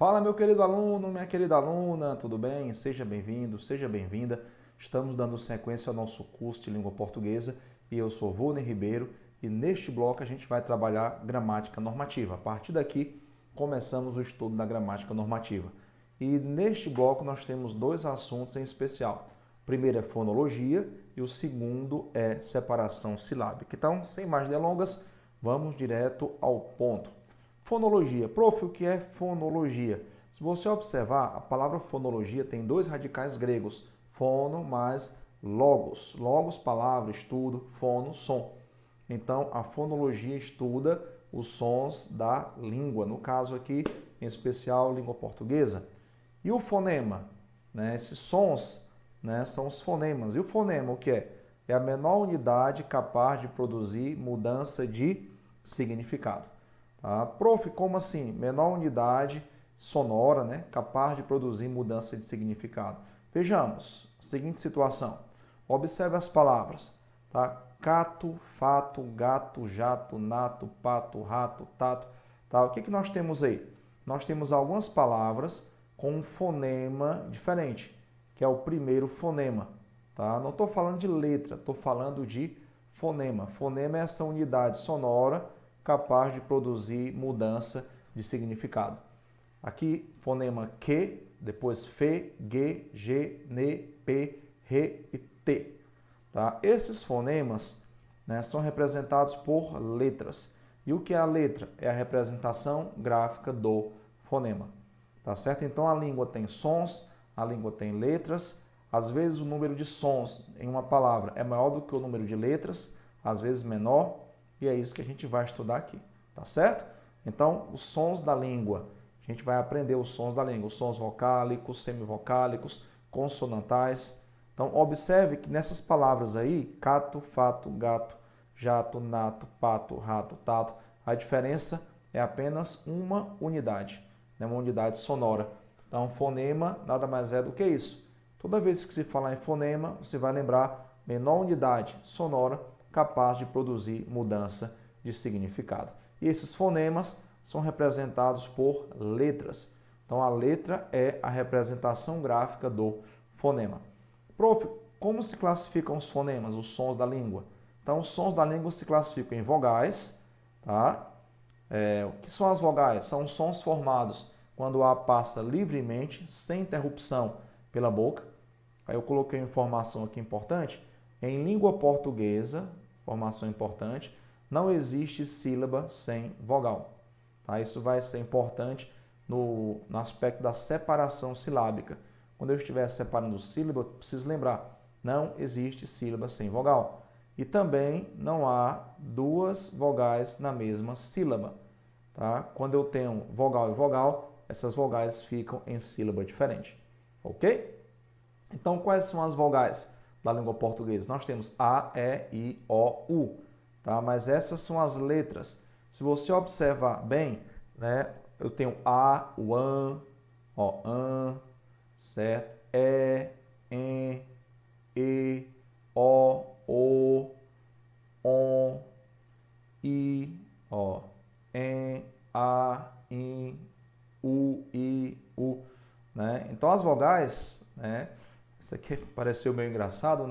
Fala, meu querido aluno, minha querida aluna, tudo bem? Seja bem-vindo, seja bem-vinda. Estamos dando sequência ao nosso curso de língua portuguesa e eu sou Vônei Ribeiro e neste bloco a gente vai trabalhar gramática normativa. A partir daqui, começamos o estudo da gramática normativa. E neste bloco nós temos dois assuntos em especial. O primeiro é fonologia e o segundo é separação silábica. Então, sem mais delongas, vamos direto ao ponto. Fonologia. Prof, o que é fonologia? Se você observar, a palavra fonologia tem dois radicais gregos, fono mais logos. Logos, palavra, estudo, fono, som. Então, a fonologia estuda os sons da língua, no caso aqui, em especial, língua portuguesa. E o fonema? Esses sons, são os fonemas. E o fonema, o que é? É a menor unidade capaz de produzir mudança de significado. Tá? Prof, como assim? Menor unidade sonora, capaz de produzir mudança de significado. Vejamos, seguinte situação. Observe as palavras. Tá? Cato, fato, gato, jato, nato, pato, rato, tato. Tá? O que nós temos aí? Nós temos algumas palavras com um fonema diferente, que é o primeiro fonema. Tá? Não estou falando de letra, estou falando de fonema. Fonema é essa unidade sonora capaz de produzir mudança de significado. Aqui, fonema que, depois fe, ge, ge, ne, pe, re e te. Tá? Esses fonemas são representados por letras. E o que é a letra? É a representação gráfica do fonema. Tá certo? Então, a língua tem sons, a língua tem letras. Às vezes, o número de sons em uma palavra é maior do que o número de letras, às vezes menor. E é isso que a gente vai estudar aqui, tá certo? Então, os sons da língua. A gente vai aprender os sons da língua, os sons vocálicos, semivocálicos, consonantais. Então, observe que nessas palavras aí, cato, fato, gato, jato, nato, pato, rato, tato, a diferença é apenas uma unidade, uma unidade sonora. Então, fonema nada mais é do que isso. Toda vez que se falar em fonema, você vai lembrar menor unidade sonora capaz de produzir mudança de significado. E esses fonemas são representados por letras. Então, a letra é a representação gráfica do fonema. Prof, como se classificam os fonemas, os sons da língua? Então, os sons da língua se classificam em vogais. Tá? O que são as vogais? São sons formados quando o ar passa livremente, sem interrupção, pela boca. Aí eu coloquei uma informação aqui importante. Em língua portuguesa, informação importante, não existe sílaba sem vogal. Tá? Isso vai ser importante no aspecto da separação silábica. Quando eu estiver separando sílaba, eu preciso lembrar, não existe sílaba sem vogal. E também não há duas vogais na mesma sílaba. Tá? Quando eu tenho vogal e vogal, essas vogais ficam em sílaba diferente. Ok? Então, quais são as vogais da língua portuguesa? Nós temos A, E, I, O, U. Tá? Mas essas são as letras. Se você observar bem, eu tenho A, o AN, certo? E, O, ON, I, A, IN, I, U. Então, as vogais, isso aqui pareceu meio engraçado,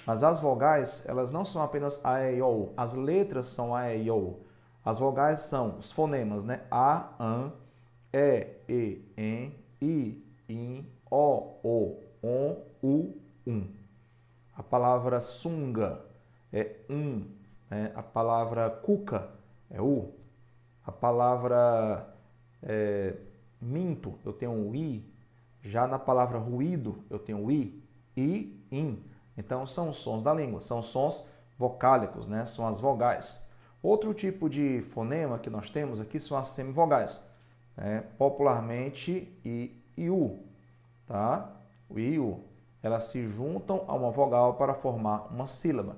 mas as vogais, elas não são apenas A, E, I, O, U. As letras são A, E, I, O, U. As vogais são os fonemas, A, AN, E, EN, I, IN, O, U, A palavra sunga é A palavra cuca é U. A palavra minto, eu tenho um I. Já na palavra ruído, eu tenho I, IN. Então, são os sons da língua, são sons vocálicos, são as vogais. Outro tipo de fonema que nós temos aqui são as semivogais, popularmente I e U. Tá? O I e U, elas se juntam a uma vogal para formar uma sílaba.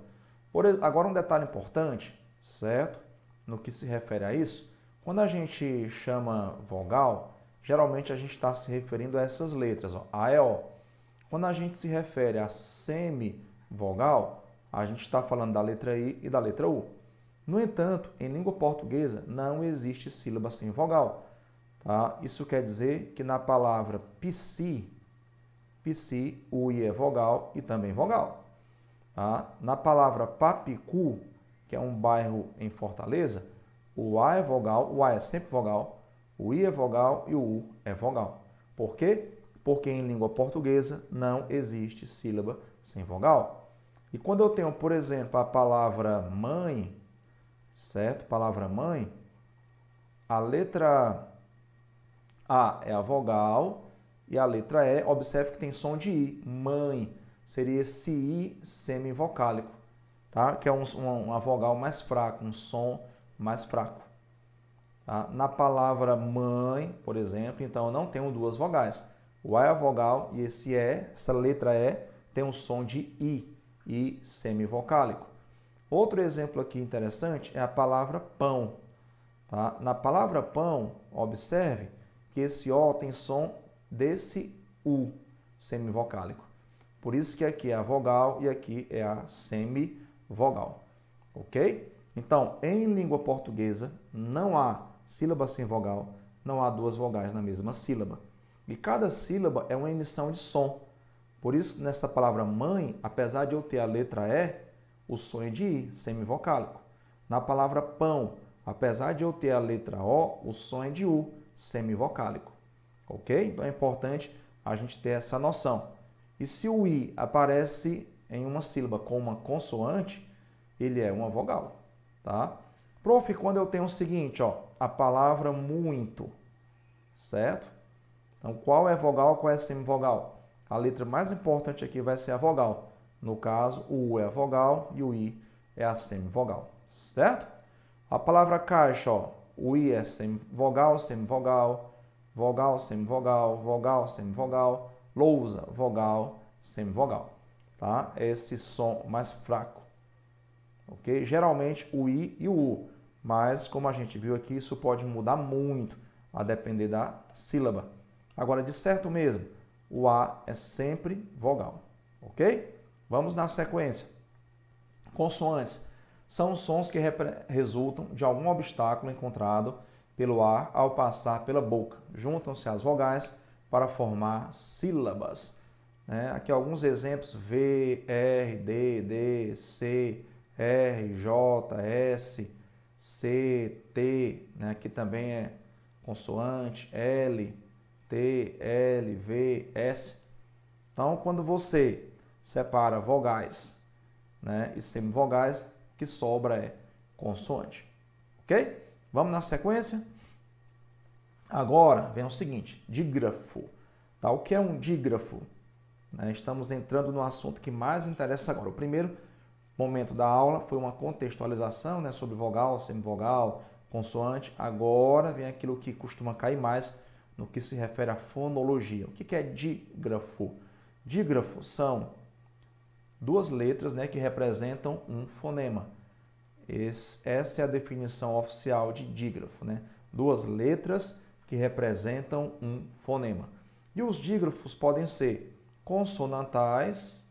Agora, um detalhe importante, certo? No que se refere a isso, quando a gente chama vogal, geralmente a gente está se referindo a essas letras, A, E, O. Quando a gente se refere a semivogal, a gente está falando da letra I e da letra U. No entanto, em língua portuguesa não existe sílaba sem vogal. Tá? Isso quer dizer que na palavra psi, o I é vogal e também vogal. Tá? Na palavra Papicu, que é um bairro em Fortaleza, o A é vogal, o A é sempre vogal, o I é vogal e o U é vogal. Por quê? Porque em língua portuguesa não existe sílaba sem vogal. E quando eu tenho, por exemplo, a palavra mãe, certo? Palavra mãe, a letra A é a vogal e a letra E, observe que tem som de I, mãe, seria esse I semivocálico, tá? Que é uma vogal mais fraca, um som mais fraco. Tá? Na palavra mãe, por exemplo, então eu não tenho duas vogais. O A é a vogal e esse E, essa letra E, tem um som de I semivocálico. Outro exemplo aqui interessante é a palavra pão. Tá? Na palavra pão, observe que esse O tem som desse U semivocálico. Por isso que aqui é a vogal e aqui é a semivogal. Ok? Então, em língua portuguesa, não há sílaba sem vogal, não há duas vogais na mesma sílaba. E cada sílaba é uma emissão de som. Por isso, nessa palavra mãe, apesar de eu ter a letra E, o som é de I, semivocálico. Na palavra pão, apesar de eu ter a letra O, o som é de U, semivocálico. Ok? Então é importante a gente ter essa noção. E se o I aparece em uma sílaba com uma consoante, ele é uma vogal. Tá? Prof, quando eu tenho o seguinte, ó, a palavra muito, certo? Então, qual é vogal, qual é semivogal? A letra mais importante aqui vai ser a vogal. No caso, o U é a vogal e o I é a semivogal, certo? A palavra caixa, ó, o I é semivogal, semivogal, vogal, semivogal, vogal, semivogal, lousa, vogal, semivogal, tá? Esse som mais fraco, ok? Geralmente o I e o U, mas como a gente viu aqui, isso pode mudar muito a depender da sílaba. Agora, de certo mesmo, o A é sempre vogal, ok? Vamos na sequência. Consoantes são sons que resultam de algum obstáculo encontrado pelo ar ao passar pela boca. Juntam-se as vogais para formar sílabas. Aqui alguns exemplos: V, R, D, D, C, R, J, S, C, T. Aqui também é consoante, L, T, L, V, S. Então, quando você separa vogais, e semivogais, o que sobra é consoante. Ok? Vamos na sequência? Agora vem o seguinte, dígrafo. Tá? O que é um dígrafo? Estamos entrando no assunto que mais interessa agora. O primeiro momento da aula foi uma contextualização sobre vogal, semivogal, consoante. Agora vem aquilo que costuma cair mais no que se refere à fonologia. O que é dígrafo? Dígrafo são duas letras que representam um fonema. Essa é a definição oficial de dígrafo. Duas letras que representam um fonema. E os dígrafos podem ser consonantais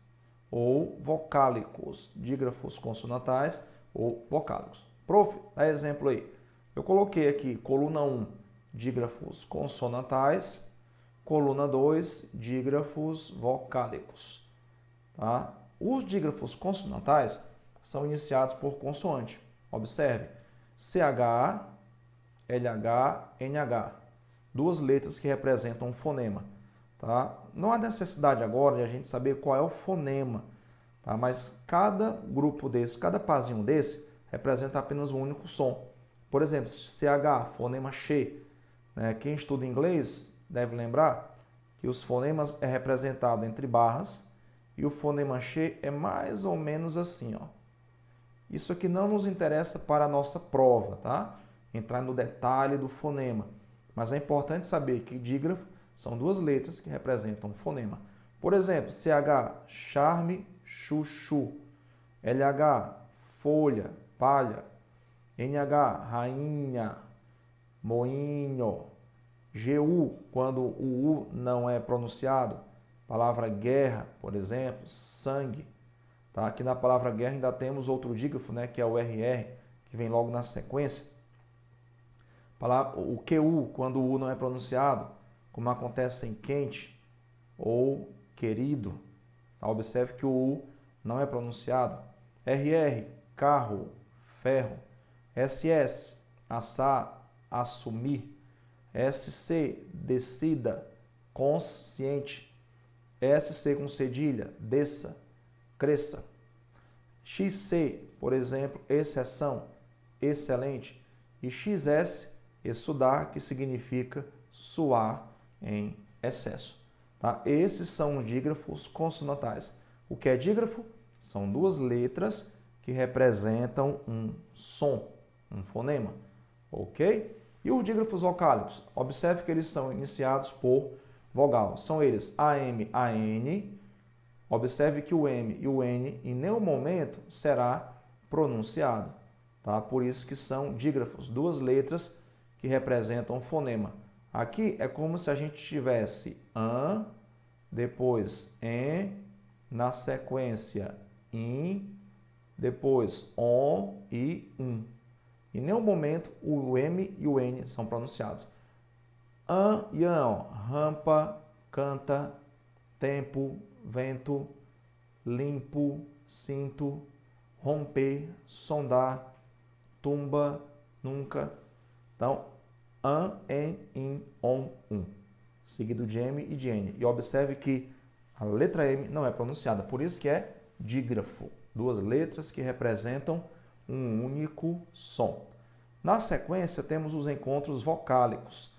ou vocálicos. Dígrafos consonantais ou vocálicos. Prof, dá exemplo aí. Eu coloquei aqui coluna 1, dígrafos consonantais, coluna 2, dígrafos vocálicos. Tá? Os dígrafos consonantais são iniciados por consoante. Observe, CH, LH, NH. Duas letras que representam um fonema. Tá? Não há necessidade agora de a gente saber qual é o fonema. Tá? Mas cada grupo desse, cada pazinho desse, representa apenas um único som. Por exemplo, CH, fonema che. Quem estuda inglês deve lembrar que os fonemas é representado entre barras e o fonema che é mais ou menos assim, ó. Isso aqui não nos interessa para a nossa prova, tá? Entrar no detalhe do fonema. Mas é importante saber que dígrafo são duas letras que representam um fonema. Por exemplo, CH, charme, chuchu. LH, folha, palha. NH, rainha, moinho. GU, quando o U não é pronunciado. Palavra guerra, por exemplo, sangue. Tá? Aqui na palavra guerra ainda temos outro dígrafo, que é o RR, que vem logo na sequência. O QU, quando o U não é pronunciado, como acontece em quente ou querido. Tá? Observe que o U não é pronunciado. RR, carro, ferro. SS, assar, assumir. SC, descida, consciente. SC com cedilha, desça, cresça. XC, por exemplo, exceção, excelente. E XS, exsudar, que significa suar em excesso. Tá? Esses são os dígrafos consonantais. O que é dígrafo? São duas letras que representam um som, um fonema. Ok? E os dígrafos vocálicos? Observe que eles são iniciados por vogal. São eles AM, AN. Observe que o M e o N em nenhum momento será pronunciado. Tá? Por isso que são dígrafos, duas letras que representam um fonema. Aqui é como se a gente tivesse an, depois en, na sequência in, depois on e um. Em nenhum momento o M e o N são pronunciados. An e an, rampa, canta, tempo, vento, limpo, cinto, romper, sondar, tumba, nunca. Então, an, en, in, on, um. Seguido de M e de N. E observe que a letra M não é pronunciada, por isso que é dígrafo. Duas letras que representam um único som. Na sequência, temos os encontros vocálicos.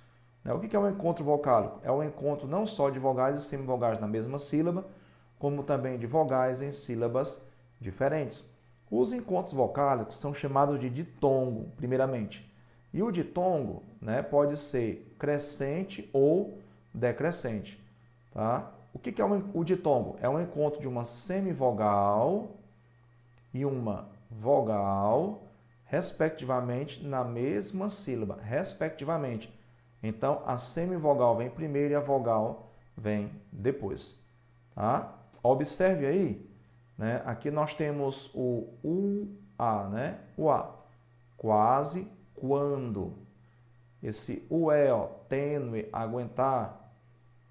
O que é um encontro vocálico? É o encontro não só de vogais e semivogais na mesma sílaba, como também de vogais em sílabas diferentes. Os encontros vocálicos são chamados de ditongo, primeiramente. E o ditongo, pode ser crescente ou decrescente. Tá? O que é o ditongo? É um encontro de uma semivogal e uma vogal, respectivamente, na mesma sílaba, respectivamente. Então, a semivogal vem primeiro e a vogal vem depois. Tá? Observe aí, aqui nós temos o UA, o A, quase, quando. Esse UE, ó, tênue, aguentar.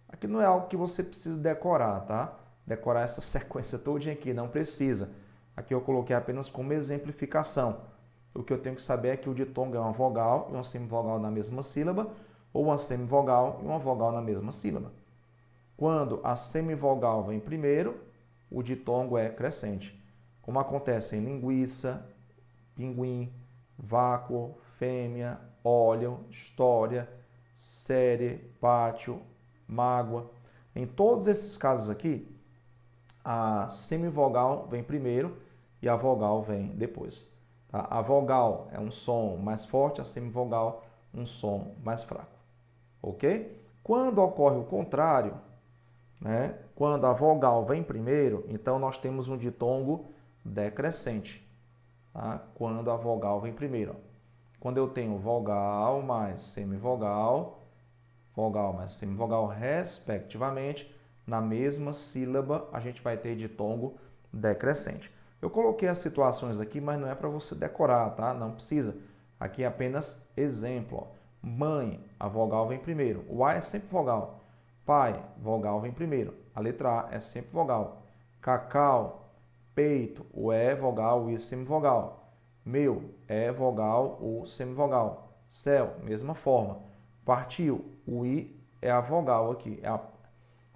Aqui não é algo que você precisa decorar, tá? Decorar essa sequência todinha aqui, não precisa. Aqui eu coloquei apenas como exemplificação. O que eu tenho que saber é que o ditongo é uma vogal e uma semivogal na mesma sílaba, ou uma semivogal e uma vogal na mesma sílaba. Quando a semivogal vem primeiro, o ditongo é crescente, como acontece em linguiça, pinguim, vácuo, fêmea, óleo, história, série, pátio, mágoa. Em todos esses casos aqui, a semivogal vem primeiro e a vogal vem depois. Tá? A vogal é um som mais forte, a semivogal um som mais fraco. Ok? Quando ocorre o contrário, quando a vogal vem primeiro, então nós temos um ditongo decrescente. Tá? Quando a vogal vem primeiro. Quando eu tenho vogal mais semivogal, vogal mais semivogal respectivamente, na mesma sílaba a gente vai ter ditongo decrescente. Eu coloquei as situações aqui, mas não é para você decorar, tá? Não precisa. Aqui é apenas exemplo. Ó. Mãe, a vogal vem primeiro. O A é sempre vogal. Pai, vogal vem primeiro. A letra A é sempre vogal. Cacau, peito, o E é vogal, o I semivogal. Meu, é vogal, o semivogal. Céu, mesma forma. Partiu, o I é a vogal aqui.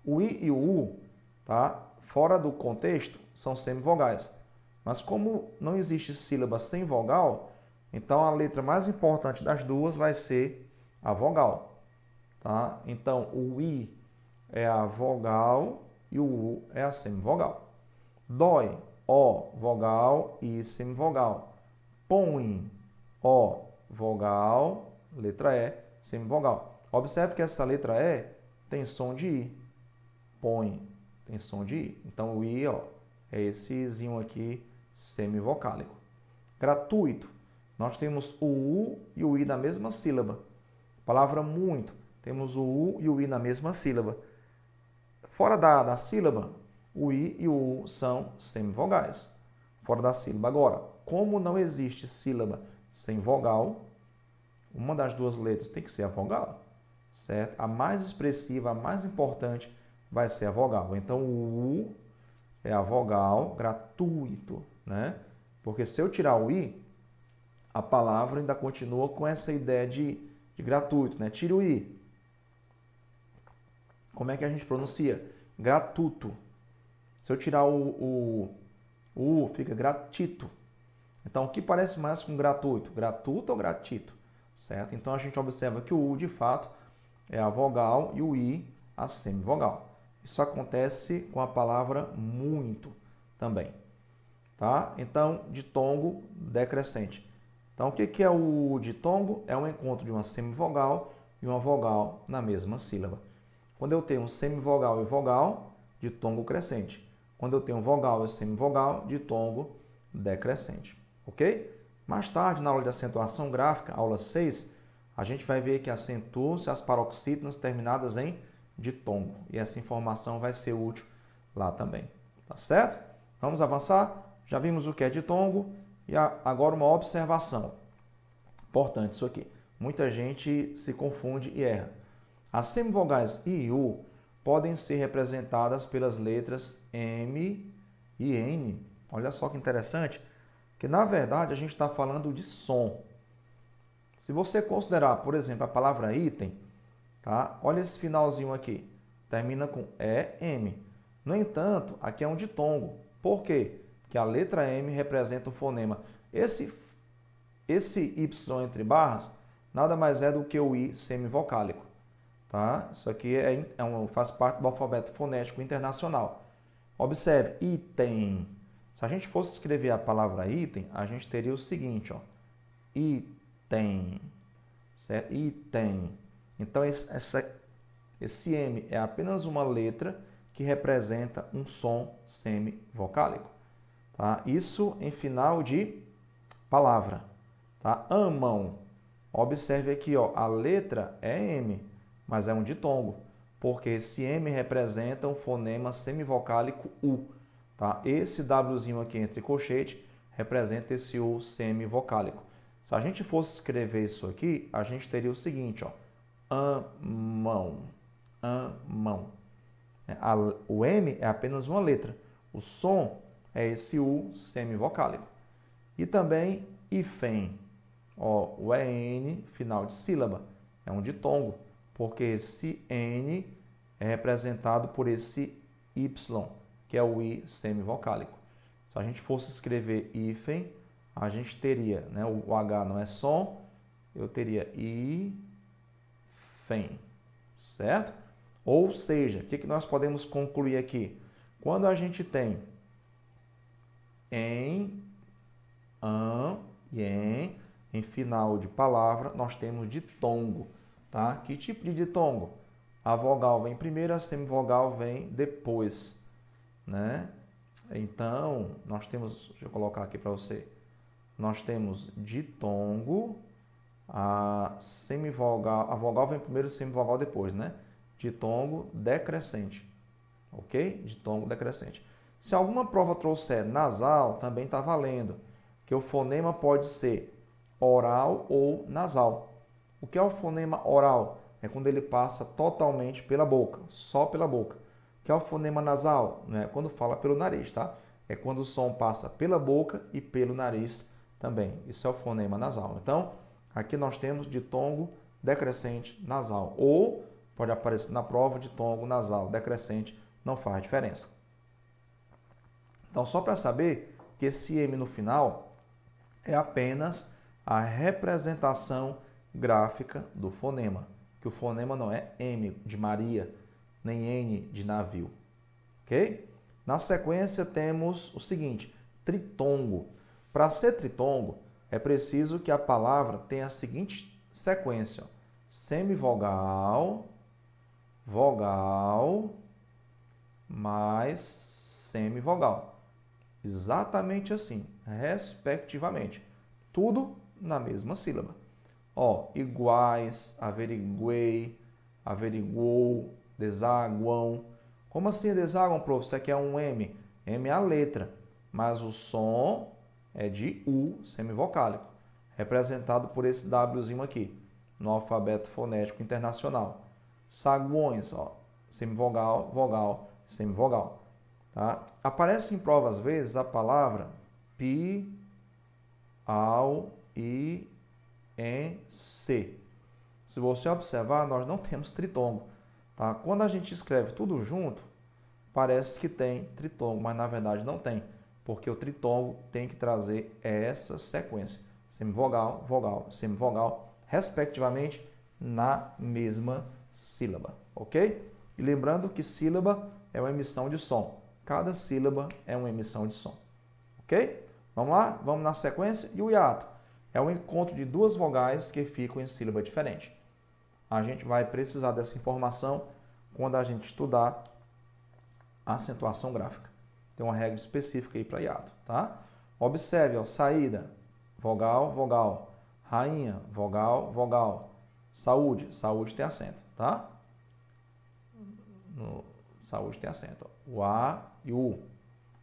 O I e o U, tá? Fora do contexto, são semivogais. Mas como não existe sílaba sem vogal, então a letra mais importante das duas vai ser a vogal. Tá? Então, o I é a vogal e o U é a semivogal. Dói, O, vogal e semivogal. Põe, O, vogal, letra E, semivogal. Observe que essa letra E tem som de I. Põe, tem som de I. Então, o I, ó, é esse Izinho aqui, semivocálico. Gratuito, nós temos o U e o I na mesma sílaba. Palavra muito, temos o U e o I na mesma sílaba. Fora da sílaba, o I e o U são semivogais. Fora da sílaba. Agora, como não existe sílaba sem vogal, uma das duas letras tem que ser a vogal, certo? A mais expressiva, a mais importante vai ser a vogal. Então, o U é a vogal gratuito, né? Porque se eu tirar o I, a palavra ainda continua com essa ideia de gratuito, né? Tira o I. Como é que a gente pronuncia? Gratuito. Se eu tirar o U, fica gratito. Então, o que parece mais com gratuito? Gratuito ou gratito? Certo? Então, a gente observa que o U, de fato, é a vogal e o I, a semivogal. Isso acontece com a palavra muito também. Tá? Então, ditongo decrescente. Então, o que é o ditongo? É um encontro de uma semivogal e uma vogal na mesma sílaba. Quando eu tenho semivogal e vogal, ditongo crescente. Quando eu tenho vogal e semivogal, ditongo decrescente. Ok? Mais tarde, na aula de acentuação gráfica, aula 6, a gente vai ver que acentuam-se as paroxítonas terminadas em ditongo. E essa informação vai ser útil lá também. Tá certo? Vamos avançar? Já vimos o que é ditongo e agora uma observação. Importante isso aqui. Muita gente se confunde e erra. As semivogais I e U podem ser representadas pelas letras M e N. Olha só que interessante, que na verdade a gente está falando de som. Se você considerar, por exemplo, a palavra item, tá? Olha esse finalzinho aqui, termina com EM. No entanto, aqui é um ditongo. Por quê? Porque a letra M representa o fonema. Esse Y entre barras nada mais é do que o I semivocálico. Tá? Isso aqui faz parte do alfabeto fonético internacional. Observe, item. Se a gente fosse escrever a palavra item, a gente teria o seguinte, ó, item, certo? Item. Então, esse M é apenas uma letra que representa um som semivocálico. Tá? Isso em final de palavra. Tá? Amam. Observe aqui, ó, a letra é M, mas é um ditongo, porque esse M representa um fonema semivocálico U. Tá? Esse Wzinho aqui entre colchete representa esse U semivocálico. Se a gente fosse escrever isso aqui, a gente teria o seguinte, ó, amam, amam. O M é apenas uma letra. O som é esse U semivocálico. E também hífen. Ó, o EN, final de sílaba, é um ditongo, porque esse N é representado por esse Y, que é o I semivocálico. Se a gente fosse escrever hífen, a gente teria, né, o H não é som, eu teria hífen, certo? Ou seja, o que nós podemos concluir aqui? Quando a gente tem em, an e em final de palavra, nós temos ditongo. Tá? Que tipo de ditongo? A vogal vem primeiro, a semivogal vem depois. Né? Então, nós temos, deixa eu colocar aqui para você, nós temos ditongo, a vogal vem primeiro, a semivogal depois, né? Ditongo decrescente, ok? Ditongo decrescente. Se alguma prova trouxer nasal, também está valendo, que o fonema pode ser oral ou nasal. O que é o fonema oral? É quando ele passa totalmente pela boca, só pela boca. O que é o fonema nasal? Não é quando fala pelo nariz, tá? É quando o som passa pela boca e pelo nariz também. Isso é o fonema nasal. Então, aqui nós temos ditongo decrescente nasal. Ou pode aparecer na prova ditongo nasal decrescente, não faz diferença. Então, só para saber que esse M no final é apenas a representação gráfica do fonema, que o fonema não é M de Maria, nem N de navio, ok? Na sequência temos o seguinte, tritongo. Para ser tritongo, é preciso que a palavra tenha a seguinte sequência, ó, semivogal, vogal, mais semivogal. Exatamente assim, respectivamente. Tudo na mesma sílaba. Ó, iguais, averiguei, averiguou, desaguam. Como assim desaguam, prof? Isso aqui é um M. M é a letra, mas o som é de U semivocálico, representado por esse Wzinho aqui. no alfabeto fonético internacional. Saguões, ó, semivogal, vogal, semivogal. Tá? Aparece em prova, às vezes, a palavra pi, au, i, em, c. Se você observar, nós não temos tritongo. Tá? Quando a gente escreve tudo junto, parece que tem tritongo, mas na verdade não tem, porque o tritongo tem que trazer essa sequência, semivogal, vogal, semivogal, respectivamente, na mesma sílaba, ok? E lembrando que sílaba é uma emissão de som, cada sílaba é uma emissão de som, ok? Vamos lá? Vamos na sequência. E o hiato é o encontro de duas vogais que ficam em sílaba diferente. A gente vai precisar dessa informação quando a gente estudar a acentuação gráfica. Tem uma regra específica aí para hiato, tá? Observe, ó, saída, vogal, vogal. Rainha, vogal, vogal. Saúde, saúde tem acento, tá? Saúde tem acento, ó. O A e o U.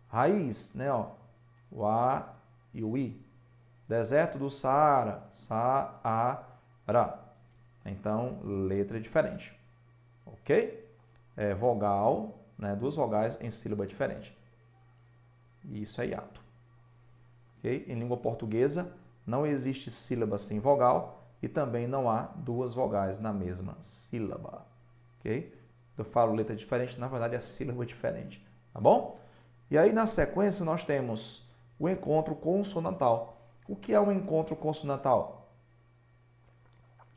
Raiz, né, ó. O A e o I. Deserto do Saara, Saara. Então, letra diferente, ok? Vogal, né, duas vogais em sílaba diferente. Isso é hiato. Okay? Em língua portuguesa, não existe sílaba sem vogal e também não há duas vogais na mesma sílaba. Okay? Eu falo letra diferente, na verdade é sílaba diferente. Tá bom? E aí, na sequência, nós temos o encontro consonantal. O que é o encontro consonantal?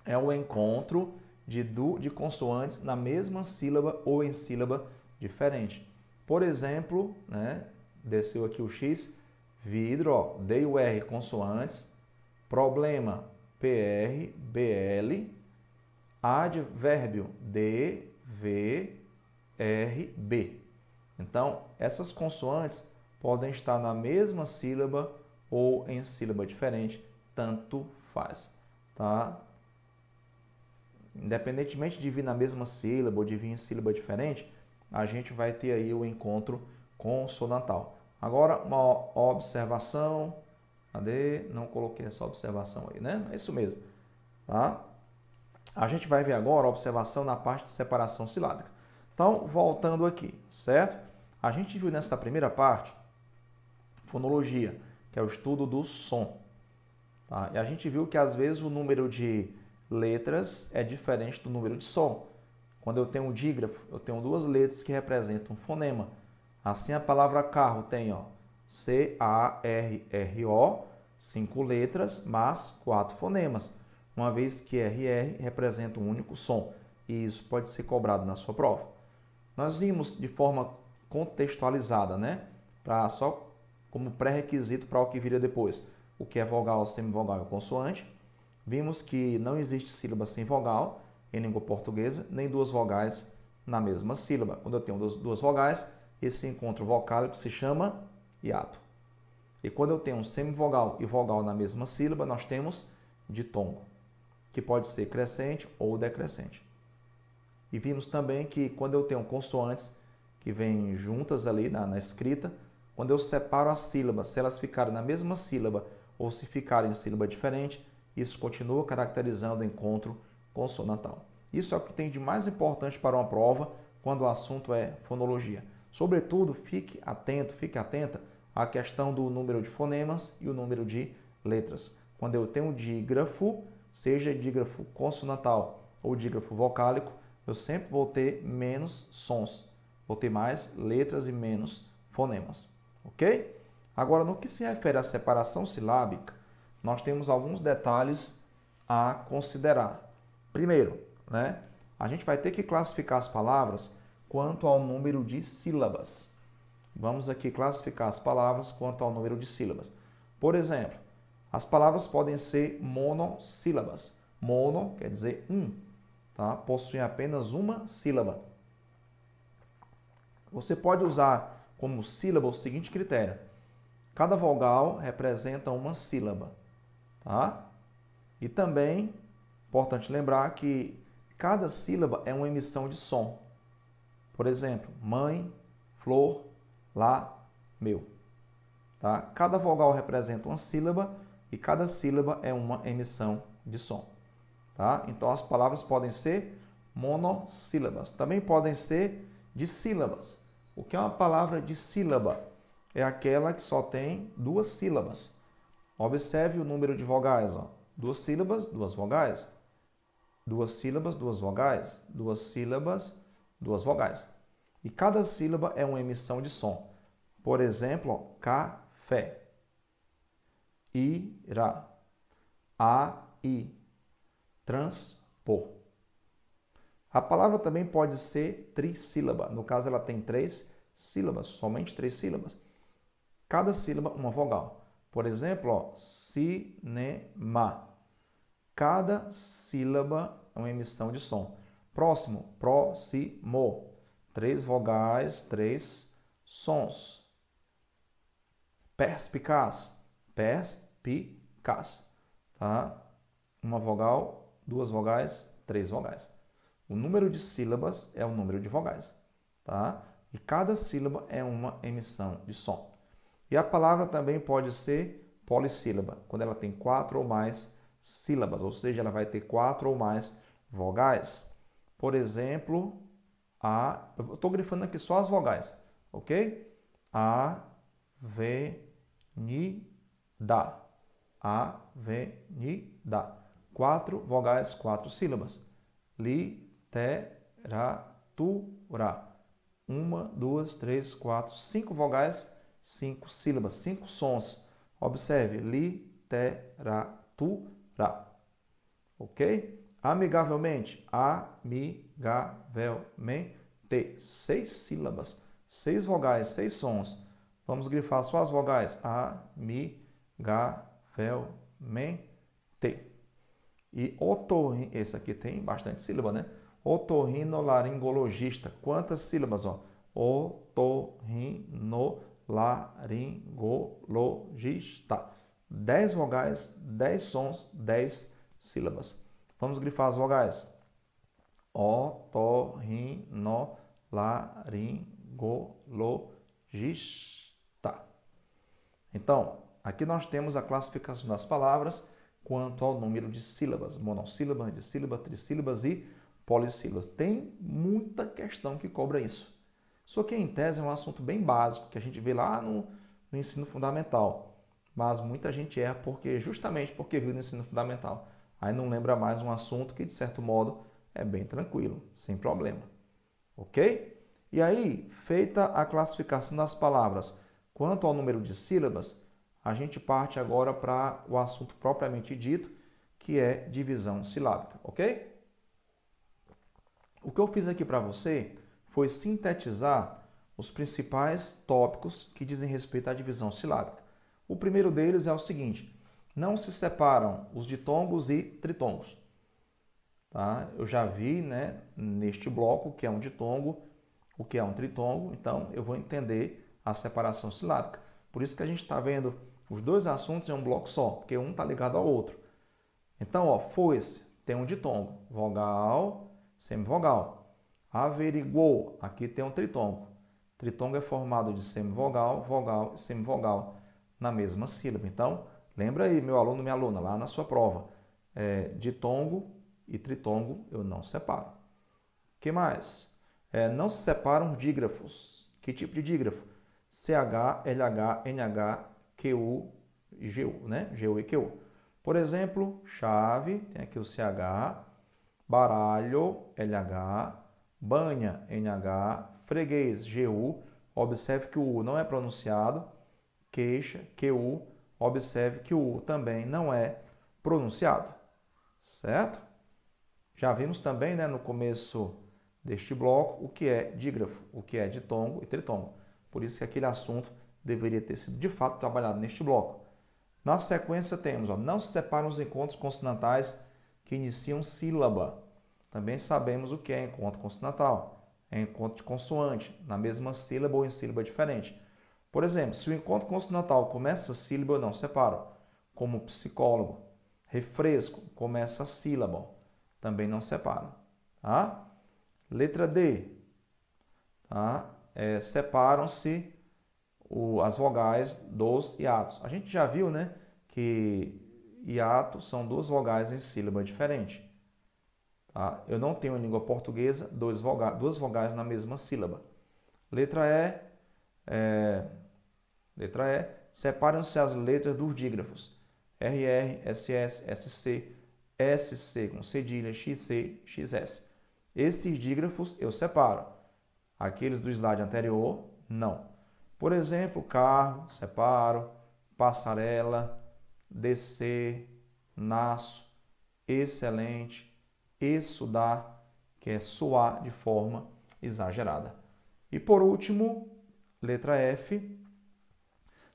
É o encontro de consoantes na mesma sílaba ou em sílaba diferente. Por exemplo, né, desceu aqui o X, vidro, ó, D e o R consoantes, problema, PR, BL, advérbio, D, V, R, B. Então, essas consoantes podem estar na mesma sílaba ou em sílaba diferente, tanto faz, tá? Independentemente de vir na mesma sílaba ou de vir em sílaba diferente, a gente vai ter aí o encontro consonantal. Agora, uma observação. Cadê? Não coloquei essa observação aí, né? É isso mesmo. Tá? A gente vai ver agora a observação na parte de separação silábica. Então, voltando aqui, certo? A gente viu nessa primeira parte fonologia, que é o estudo do som. Tá? E a gente viu que às vezes o número de letras é diferente do número de som. Quando eu tenho um dígrafo, eu tenho duas letras que representam um fonema. Assim, a palavra carro tem, ó, C-A-R-R-O, 5 letras, mas 4 fonemas, uma vez que RR representa um único som. E isso pode ser cobrado na sua prova. Nós vimos de forma contextualizada, né? Só como pré-requisito para o que viria depois. O que é vogal, semivogal e consoante. Vimos que não existe sílaba sem vogal em língua portuguesa, nem duas vogais na mesma sílaba. Quando eu tenho duas vogais, esse encontro vocálico se chama hiato. E quando eu tenho um semivogal e vogal na mesma sílaba, nós temos ditongo, que pode ser crescente ou decrescente. E vimos também que quando eu tenho consoantes que vêm juntas ali na escrita, quando eu separo as sílabas, se elas ficarem na mesma sílaba ou se ficarem em sílaba diferente, isso continua caracterizando o encontro consonantal. Isso é o que tem de mais importante para uma prova quando o assunto é fonologia. Sobretudo, fique atento, fique atenta à questão do número de fonemas e o número de letras. Quando eu tenho dígrafo, seja dígrafo consonantal ou dígrafo vocálico, eu sempre vou ter menos sons, vou ter mais letras e menos fonemas, ok? Agora, no que se refere à separação silábica, nós temos alguns detalhes a considerar. Primeiro, né, a gente vai ter que classificar as palavras quanto ao número de sílabas. Vamos aqui classificar as palavras quanto ao número de sílabas. Por exemplo, as palavras podem ser monossílabas. Mono quer dizer um, tá? Possuem apenas uma sílaba. Você pode usar como sílaba o seguinte critério. Cada vogal representa uma sílaba. Tá? E também, importante lembrar que cada sílaba é uma emissão de som. Por exemplo, mãe, flor, lá, meu. Tá? Cada vogal representa uma sílaba e cada sílaba é uma emissão de som. tá? Então as palavras podem ser monossílabas, também podem ser dissílabas. O que é uma palavra dissílaba? É aquela que só tem duas sílabas. Observe o número de vogais, ó. Duas sílabas, duas vogais. Duas sílabas, duas vogais. Duas sílabas, duas vogais. E cada sílaba é uma emissão de som. Por exemplo, ó, café, irá, ai, transpor. A palavra também pode ser trissílaba. No caso, ela tem três sílabas, somente três sílabas. Cada sílaba, uma vogal. Por exemplo, ó, cinema. Cada sílaba é uma emissão de som. Próximo, próximo. Três vogais, três sons. Perspicaz, perspicaz. Tá? Uma vogal, duas vogais, três vogais. O número de sílabas é o número de vogais, tá? E cada sílaba é uma emissão de som. E a palavra também pode ser polissílaba, quando ela tem quatro ou mais sílabas, ou seja, ela vai ter quatro ou mais vogais. Por exemplo, eu estou grifando aqui só as vogais, ok? Avenida, avenida. Quatro vogais, quatro sílabas. Literatura. Uma, duas, três, quatro, cinco vogais, cinco sílabas, cinco sons. Observe, literatura. Ok? Amigavelmente, amigavelmente. Seis sílabas, seis vogais, seis sons. Vamos grifar só as vogais. Amigavelmente. E esse aqui tem bastante sílaba, né? Otorrinolaringologista. Quantas sílabas, ó? Otorrinolaringologista. 10 vogais, 10 sons, 10 sílabas. Vamos grifar as vogais. Otorrinolaringologista. Então, aqui nós temos a classificação das palavras quanto ao número de sílabas, monossílabas, dissílabas, trissílabas e polissílabas. Tem muita questão que cobra isso. Isso aqui, em tese, é um assunto bem básico, que a gente vê lá no ensino fundamental. Mas muita gente erra justamente porque viu no ensino fundamental. Aí não lembra mais um assunto que, de certo modo, é bem tranquilo, sem problema. Ok? E aí, feita a classificação das palavras quanto ao número de sílabas, a gente parte agora para o assunto propriamente dito, que é divisão silábica, ok? O que eu fiz aqui para você foi sintetizar os principais tópicos que dizem respeito à divisão silábica. O primeiro deles é o seguinte: não se separam os ditongos e tritongos. Tá? Eu já vi, né, neste bloco o que é um ditongo, o que é um tritongo, então eu vou entender a separação silábica. Por isso que a gente está vendo os dois assuntos em um bloco só, porque um está ligado ao outro. Então, ó, foice tem um ditongo, vogal, semivogal. Averiguou, aqui tem um tritongo. Tritongo é formado de semivogal, vogal e semivogal na mesma sílaba. Então, lembra aí, meu aluno, minha aluna, lá na sua prova, ditongo e tritongo eu não separo. O que mais? Não se separam dígrafos. Que tipo de dígrafo? CH, LH, NH, QU e GU, né? GU e QU. Por exemplo, chave, tem aqui o CH, baralho, LH, banha, NH, freguês, GU. Observe que o U não é pronunciado. Queixa, QU. Observe que o U também não é pronunciado. Certo? Já vimos também, né, no começo deste bloco o que é dígrafo, o que é ditongo e tritongo. Por isso que aquele assunto deveria ter sido de fato trabalhado neste bloco. Na sequência temos, ó, não se separam os encontros consonantais que iniciam sílaba. Também sabemos o que é encontro consonantal. É encontro de consoante, na mesma sílaba ou em sílaba diferente. Por exemplo, se o encontro consonantal começa a sílaba, eu não separo. Como psicólogo. Refresco, começa a sílaba. Também não separo. Tá? Letra D. Tá? Separam-se as vogais dos hiatos. A gente já viu, né, que hiato são duas vogais em sílaba diferente. Tá? Eu não tenho em língua portuguesa duas vogais na mesma sílaba. Letra E, separam-se as letras dos dígrafos. RR, SS, SC, SC com cedilha, XC, XS. Esses dígrafos eu separo. Aqueles do slide anterior, não. Por exemplo, carro, separo, passarela, descer, nasço, excelente, estudar, que é suar de forma exagerada. E por último, letra F,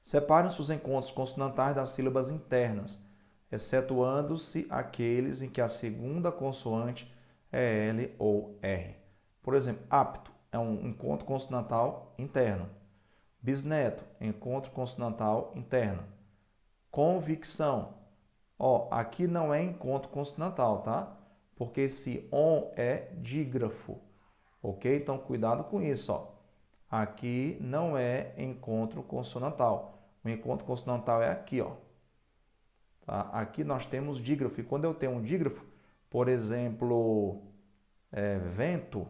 separam-se os encontros consonantais das sílabas internas, excetuando-se aqueles em que a segunda consoante é L ou R. Por exemplo, apto é um encontro consonantal interno. Bisneto, encontro consonantal interno. Convicção. Ó, aqui não é encontro consonantal, tá? Porque esse on é dígrafo, ok? Então, cuidado com isso, ó. Aqui não é encontro consonantal. O encontro consonantal é aqui, ó. Tá? Aqui nós temos dígrafo. E quando eu tenho um dígrafo, por exemplo, vento,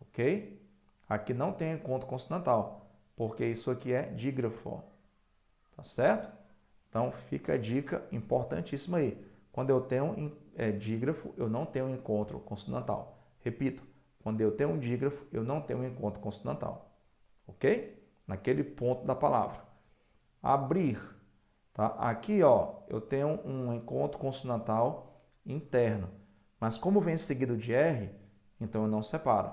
ok? Aqui não tem encontro consonantal, porque isso aqui é dígrafo, ó. Tá certo? Então, fica a dica importantíssima aí. Quando eu tenho dígrafo, eu não tenho encontro consonantal. Repito, quando eu tenho um dígrafo, eu não tenho encontro consonantal. Ok? Naquele ponto da palavra. Abrir. Tá? Aqui, ó, eu tenho um encontro consonantal interno. Mas como vem seguido de R, então eu não separo.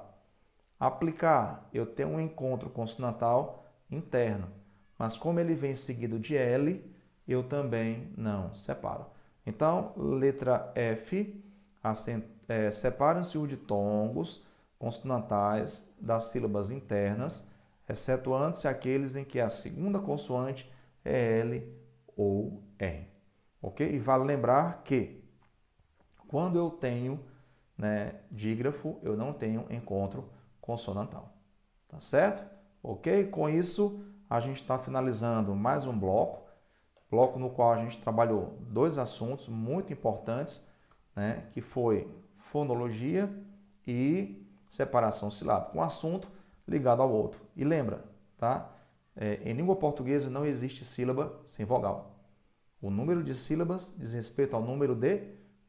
Aplicar. Eu tenho um encontro consonantal interno. Mas como ele vem seguido de L, eu também não separo. Então, letra F, separam-se os ditongos consonantais das sílabas internas, excetuando-se aqueles em que a segunda consoante é L ou R. Ok? E vale lembrar que quando eu tenho dígrafo, eu não tenho encontro consonantal. Tá certo? Ok? Com isso, a gente está finalizando mais um bloco no qual a gente trabalhou dois assuntos muito importantes, que foi fonologia e separação silábica, um assunto ligado ao outro. E lembra, tá? Em língua portuguesa não existe sílaba sem vogal. O número de sílabas diz respeito ao número de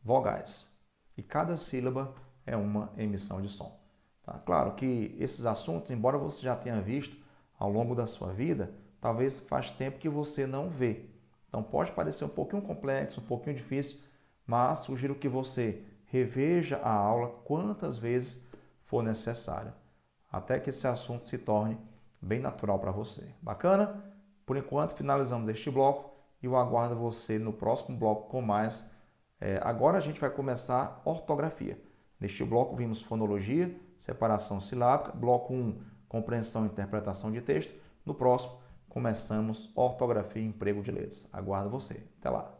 vogais. E cada sílaba é uma emissão de som. Tá? Claro que esses assuntos, embora você já tenha visto ao longo da sua vida, talvez faz tempo que você não vê. Então pode parecer um pouquinho complexo, um pouquinho difícil, mas sugiro que você reveja a aula quantas vezes for necessário, até que esse assunto se torne bem natural para você. Bacana? Por enquanto, finalizamos este bloco e eu aguardo você no próximo bloco com mais. Agora a gente vai começar ortografia. Neste bloco vimos fonologia, separação silábica, bloco 1, compreensão e interpretação de texto. No próximo, começamos ortografia e emprego de letras. Aguardo você. Até lá!